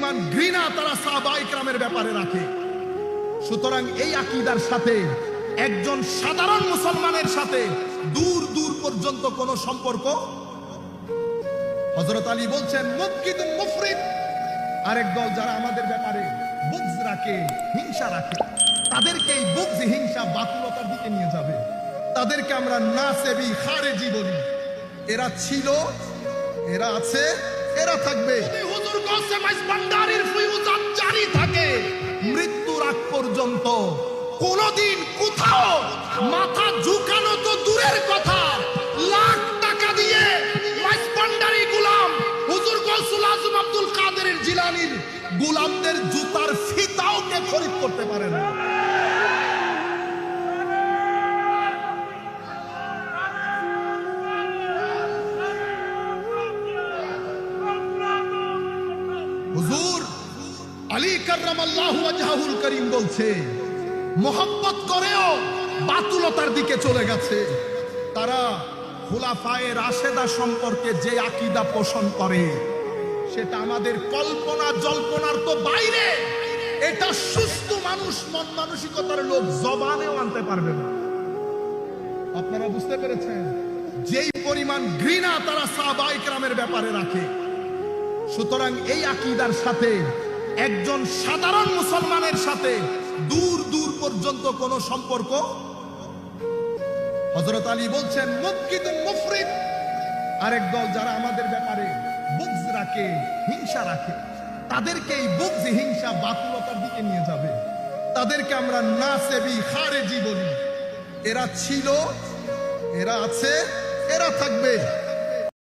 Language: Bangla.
পরিমাণ ঘৃণা তারা সাহাবায়ে কেরামের ব্যাপারে রাখে। সুতরাং এই আকীদার সাথে একজন সাধারণ মুসলমানের সাথে দূর দূর পর্যন্ত কোনো সম্পর্ক। হযরত আলী বলছেন মুবগিদুন মুফরিদ, আরেক দল যারা আমাদের ব্যাপারে বুগজ রাখে, হিংসা রাখে, তাদেরকে এই বুগজ হিংসা বাতুলতার দিকে নিয়ে যাবে। তাদেরকে আমরা নাসেবি খারেজি বলি। এরা ছিল, এরা আছে, এরা থাকবে। হুজুর কাসেম ভান্ডারীর ফয়ুজাত জারি থাকে মৃত্যুর আগ পর্যন্ত। কোনদিন কোথাও মাথা ঝুঁকানো তো দূরের কথা, লাখ টাকা দিয়ে ভান্ডারী গোলাম হুজুর গৌসুল আজম আব্দুল কাদের জিলানীর গোলামদের জুতার ফিতাও কে খরিদ করতে পারে না। হুজুর আলী কাররামাল্লাহু ওয়াজহাহুল করিম বলছে মোহাব্বত করেও বাতুলতার দিকে চলে গেছে। তারা খুলাফায়ে রাশেদা সম্পর্কে যে আকীদা পোষণ করে সেটা আমাদের কল্পনা জল্পনার তো বাইরে। এটা সুস্থ মানুষ, মন মানসিকতার লোক জবানেও আনতে পারবে না। আপনারা বুঝতে পেরেছেন যেই পরিমাণ ঘৃণা তারা সাহাবায়ে কেরামের ব্যাপারে রাখে। সুতরাং এই আকীদার সাথে একজন সাধারণ মুসলমানের সাথে দূর দূর পর্যন্ত কোনো সম্পর্ক। হযরত আলী বলছেন মুবগিদুন মুফরিদ, আরেক দল যারা আমাদের ব্যাপারে বুগজ রাখে, হিংসা রাখে, তাদেরকে এই বুগজ হিংসা বাতুলতার দিকে নিয়ে যাবে। তাদেরকে আমরা নাসেবি খারেজি বলি। এরা ছিল, এরা আছে, এরা থাকবে।